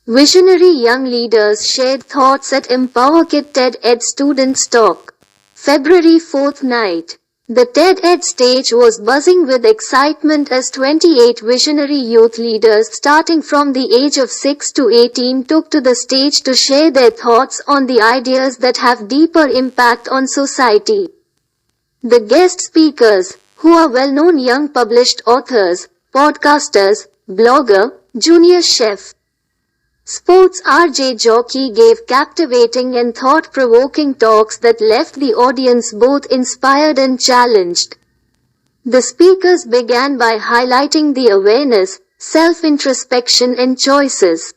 Visionary young leaders shared thoughts at EmpowerKit TED-Ed Students Talk. February 4th night. The TED-Ed stage was buzzing with excitement as 28 visionary youth leaders starting from the age of 6 to 18 took to the stage to share their thoughts on the ideas that have deeper impact on society. The guest speakers, who are well-known young published authors, podcasters, blogger, junior chef, sports RJ jockey gave captivating and thought-provoking talks that left the audience both inspired and challenged. The speakers began by highlighting the awareness, self-introspection and choices.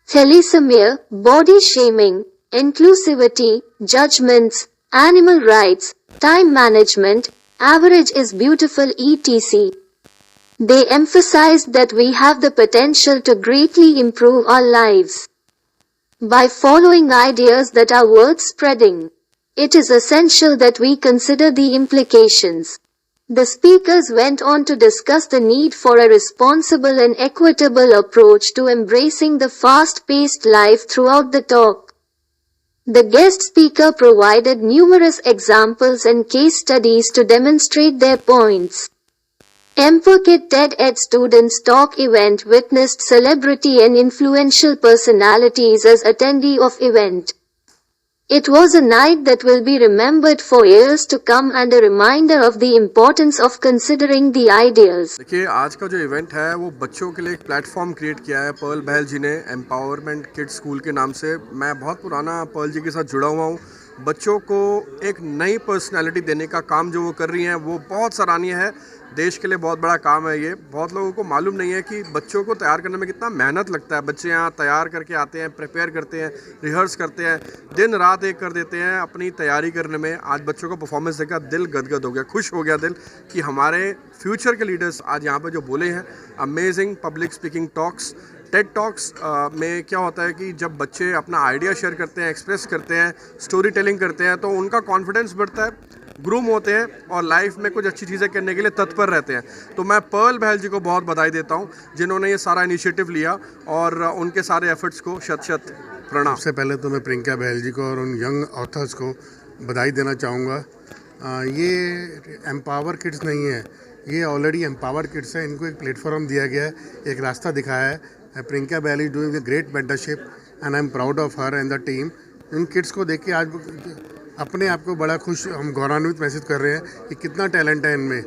Thalassemia, body shaming, inclusivity, judgments, animal rights, time management, average is beautiful etc. They emphasized that we have the potential to greatly improve our lives by following ideas that are worth spreading. It is essential that we consider the implications. The speakers went on to discuss the need for a responsible and equitable approach to embracing the fast-paced life throughout the talk. The guest speaker provided numerous examples and case studies to demonstrate their points. EmpowerKit TED-Ed Students Talk event witnessed celebrity and influential personalities as attendee of event. It was a night that will be remembered for years to come and a reminder of the importance of considering the ideas. देखिए, आज का जो event है वो बच्चों के लिए एक प्लेटफॉर्म क्रिएट किया है पर्ल बहल जी ने एम्पावरमेंट किड्स स्कूल के नाम से। मैं बहुत पुराना पर्ल जी के साथ जुड़ा हुआ हूँ। बच्चों को एक नई पर्सनालिटी देने का काम जो वो कर रही हैं वो बहुत सराहनीय है। देश के लिए बहुत बड़ा काम है ये। बहुत लोगों को मालूम नहीं है कि बच्चों को तैयार करने में कितना मेहनत लगता है। बच्चे यहाँ तैयार करके आते हैं, प्रिपेयर करते हैं, रिहर्स करते हैं, दिन रात एक कर देते हैं अपनी तैयारी करने में। आज बच्चों को परफॉर्मेंस देखकर दिल गदगद हो गया, खुश हो गया दिल कि हमारे फ्यूचर के लीडर्स आज यहाँ पे जो बोले हैं। Amazing public speaking talks, Ted talks में क्या होता है कि जब बच्चे अपना आइडिया शेयर करते हैं, एक्सप्रेस करते हैं, स्टोरी टेलिंग करते हैं तो उनका कॉन्फिडेंस बढ़ता है, ग्रूम होते हैं और लाइफ में कुछ अच्छी चीज़ें करने के लिए तत्पर रहते हैं। तो मैं पर्ल बहल जी को बहुत बधाई देता हूँ जिन्होंने ये सारा इनिशिएटिव लिया और उनके सारे एफर्ट्स को शत शत प्रणाम। सबसे पहले तो मैं प्रियंका बहल जी को और उन यंग ऑथर्स को बधाई देना चाहूँगा। ये एम्पावर किड्स नहीं है, ये ऑलरेडी एम्पावर किड्स है। इनको एक प्लेटफॉर्म दिया गया है, एक रास्ता दिखाया है। Priyanka Bahl is doing a great mentorship and I am proud of her and the team. इन किड्स को देख के आज अपने आप को बड़ा खुश, हम गौरवान्वित महसूस कर रहे हैं कि कितना टैलेंट है इनमें,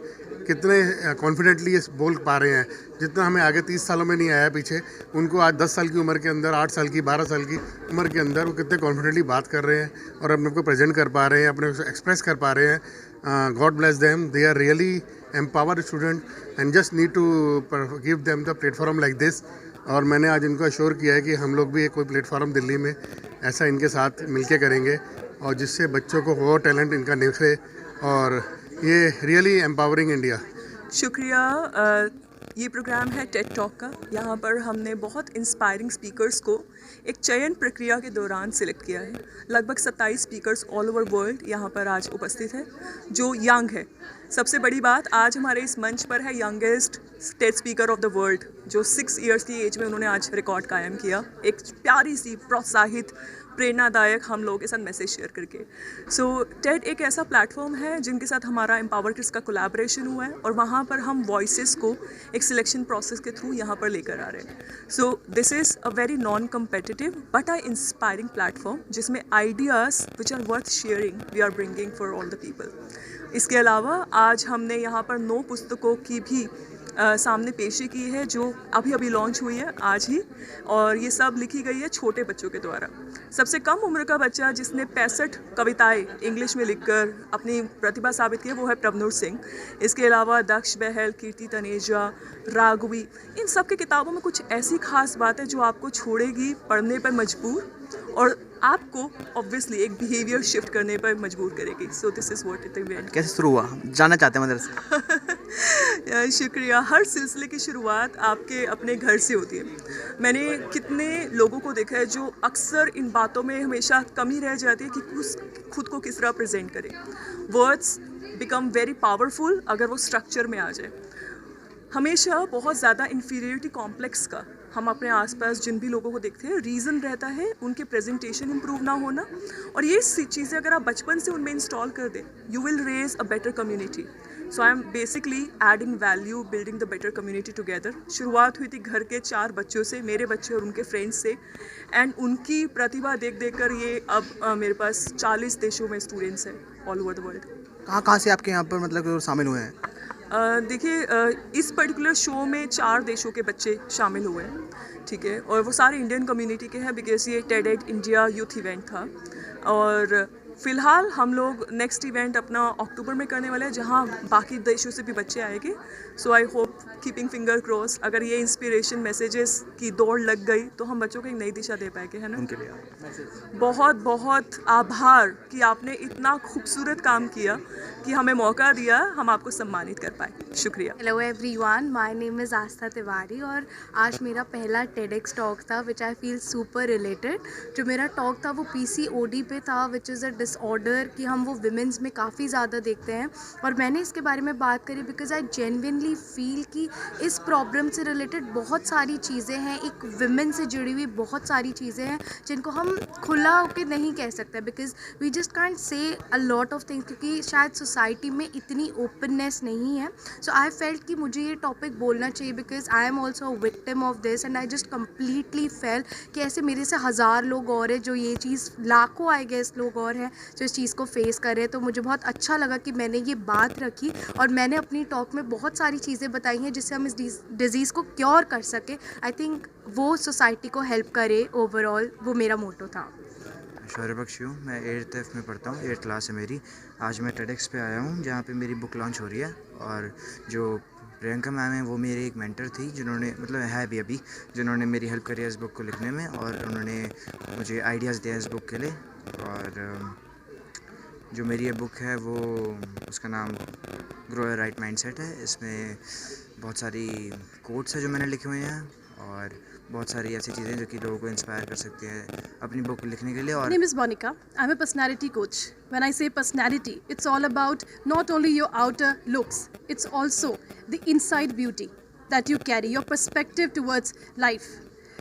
कितने कॉन्फिडेंटली ये बोल पा रहे हैं। जितना हमें आगे 30 सालों में नहीं आया पीछे, उनको आज 10 साल की उम्र के अंदर, 8 साल की, 12 साल की उम्र के अंदर वो कितने कॉन्फिडेंटली बात कर रहे हैं और अपने को प्रेजेंट कर पा रहे हैं, अपने को एक्सप्रेस कर पा रहे हैं। God bless them, they are really empowered student and just need to give them the platform like this. और मैंने आज इनको अश्योर किया है कि हम लोग भी एक कोई प्लेटफॉर्म दिल्ली में ऐसा इनके साथ मिलके करेंगे और जिससे बच्चों को वो टैलेंट इनका निखरे और ये रियली एम्पावरिंग इंडिया। शुक्रिया। ये प्रोग्राम है टेड टॉक का। यहाँ पर हमने बहुत इंस्पायरिंग स्पीकर्स को एक चयन प्रक्रिया के दौरान सिलेक्ट किया है। लगभग 27 स्पीकर्स ऑल ओवर वर्ल्ड यहाँ पर आज उपस्थित है जो यंग है। सबसे बड़ी बात, आज हमारे इस मंच पर है youngest Ted speaker of the world जो 6 इयर्स की एज में उन्होंने आज रिकॉर्ड कायम किया। एक प्यारी सी प्रोत्साहित, प्रेरणादायक हम लोगों के साथ मैसेज शेयर करके। सो टेड एक ऐसा प्लेटफॉर्म है जिनके साथ हमारा एम्पावर किड्स का कोलैबोरेशन हुआ है और वहाँ पर हम वॉइसेस को एक सिलेक्शन प्रोसेस के थ्रू यहाँ पर लेकर आ रहे हैं। So this is a very non competitive but a inspiring platform जिसमें ideas which are worth sharing we are bringing for all the people. इसके अलावा आज हमने यहाँ पर 9 पुस्तकों की भी सामने पेशी की है जो अभी अभी लॉन्च हुई है आज ही, और ये सब लिखी गई है छोटे बच्चों के द्वारा। सबसे कम उम्र का बच्चा जिसने 65 कविताएं इंग्लिश में लिखकर अपनी प्रतिभा साबित की है वो है प्रभनुर सिंह। इसके अलावा दक्ष बहल, कीर्ति तनेजा, राघवी, इन सब की किताबों में कुछ ऐसी खास बात है जो आपको छोड़ेगी पढ़ने पर मजबूर और आपको ऑब्वियसली एक बिहेवियर शिफ्ट करने पर मजबूर करेगी। सो this is what it event. कैसे शुरू हुआ, जानना चाहते हैं मदरसे। शुक्रिया। हर सिलसिले की शुरुआत आपके अपने घर से होती है। मैंने कितने लोगों को देखा है जो अक्सर इन बातों में हमेशा कमी रह जाती है कि खुद को किस तरह प्रेजेंट करें। वर्ड्स बिकम वेरी पावरफुल अगर वो स्ट्रक्चर में आ जाए। हमेशा बहुत ज़्यादा इन्फीरियरिटी कॉम्प्लेक्स का हम अपने आसपास जिन भी लोगों को देखते हैं रीज़न रहता है उनके प्रेजेंटेशन इम्प्रूव ना होना, और ये चीज़ें अगर आप बचपन से उनमें इंस्टॉल कर दें you will raise a better community. So I am basically adding value, building the better community together. शुरुआत हुई थी घर के 4 बच्चों से, मेरे बच्चे और उनके फ्रेंड्स से, एंड उनकी प्रतिभा देख देख कर ये अब मेरे पास 40 देशों में स्टूडेंट्स हैं ऑल ओवर द वर्ल्ड. कहाँ कहाँ से आपके यहाँ पर मतलब शामिल हुए हैं? देखिए, इस पर्टिकुलर शो में 4 देशों के बच्चे शामिल हुए हैं, ठीक है, और वो सारे इंडियन कम्युनिटी के हैं बिकॉज ये टेड इंडिया यूथ इवेंट था. और फ़िलहाल हम लोग नेक्स्ट इवेंट अपना अक्टूबर में करने वाले हैं जहाँ बाकी देशों से भी बच्चे आएंगे. So I hope, keeping finger cross, अगर ये इंस्पिरेशन मैसेजेस की दौड़ लग गई तो हम बच्चों को एक नई दिशा दे पाएंगे, है ना. उनके लिए बहुत बहुत आभार कि आपने इतना खूबसूरत काम किया कि हमें मौका दिया, हम आपको सम्मानित कर पाए. शुक्रिया. Hello everyone, my name is Aastha Tiwari और आज मेरा पहला TEDx टॉक था which I feel super related. जो मेरा टॉक था वो PCOD पे था, विच इज़ अ डिसऑर्डर कि हम वो विमेंस में काफ़ी ज़्यादा देखते हैं. और मैंने इसके बारे में बात करी बिकॉज आई जेन्युइनली फील कि इस प्रॉब्लम से रिलेटेड बहुत सारी चीज़ें हैं, एक विमेन से जुड़ी हुई बहुत सारी चीज़ें हैं जिनको हम खुला होकर नहीं कह सकते because we just can't say a lot of things, क्योंकि शायद सोसाइटी में इतनी ओपननेस नहीं है. सो आई फेल्ट कि मुझे ये टॉपिक बोलना चाहिए because I am also a victim of this and I just completely fail कि ऐसे मेरे से 1000 लोग और हैं जो ये चीज़, लाखों आई गेस लोग और हैं जो इस चीज़ को फेस कर रहे हैं. तो मुझे बहुत अच्छा लगा कि मैंने ये बात रखी और मैंने अपनी टॉक में बहुत सारी चीज़ें बताई हैं जिससे हम इस डिज़ीज़ को क्योर कर सके. आई थिंक वो सोसाइटी को हेल्प करे ओवरऑल, वो मेरा मोटो था. शौर्य बख्शी हूँ, मैं 8th F में पढ़ता हूँ, 8th क्लास है मेरी. आज मैं TEDx पे आया हूँ जहाँ पे मेरी बुक लॉन्च हो रही है. और जो प्रियंका मैम है वो मेरी एक मेंटर थी जिन्होंने, मतलब है भी अभी, जिन्होंने मेरी हेल्प करी है इस बुक को लिखने में, और उन्होंने मुझे आइडियाज़ दिया इस बुक के लिए. और जो मेरी ये बुक है वो, उसका नाम ग्रो अ राइट माइंडसेट है. इसमें बहुत सारी कोट्स है जो मैंने लिखे हुए हैं और बहुत सारी ऐसी चीज़ें जो कि लोगों को इंस्पायर कर सकती हैं अपनी बुक लिखने के लिए. और My name is Monica. I'm a personality coach. When I say personality, it's all about not only your outer looks, it's also the inside beauty that you carry, your perspective towards life,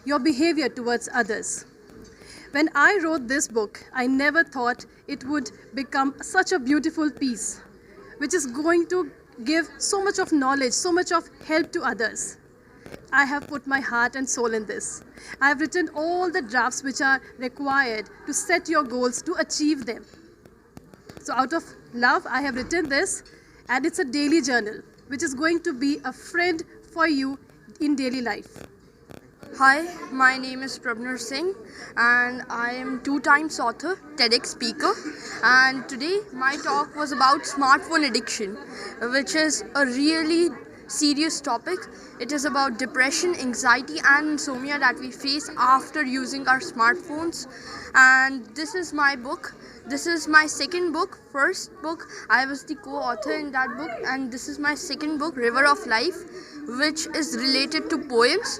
your behavior towards others. When I wrote this book, I never thought it would become such a beautiful piece, which is going to give so much of knowledge, so much of help to others. I have put my heart and soul in this. I have written all the drafts which are required to set your goals, to achieve them. So out of love, I have written this, and it's a daily journal which is going to be a friend for you in daily life. Hi, my name is Prabhnar Singh and I am 2 times author, TEDx speaker, and today my talk was about smartphone addiction, which is a really serious topic. It is about depression, anxiety and insomnia that we face after using our smartphones. And this is my book. This is my second book. First book, I was the co-author in that book, and this is my second book, River of Life, which is related to poems.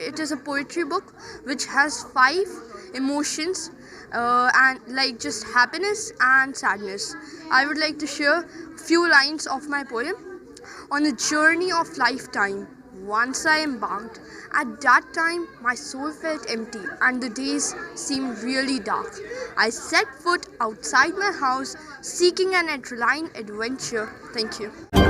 It is a poetry book which has 5 emotions and like just happiness and sadness. I would like to share few lines of my poem. On a journey of lifetime, once I embarked. At that time, my soul felt empty and the days seemed really dark. I set foot outside my house, seeking an adrenaline adventure. Thank you.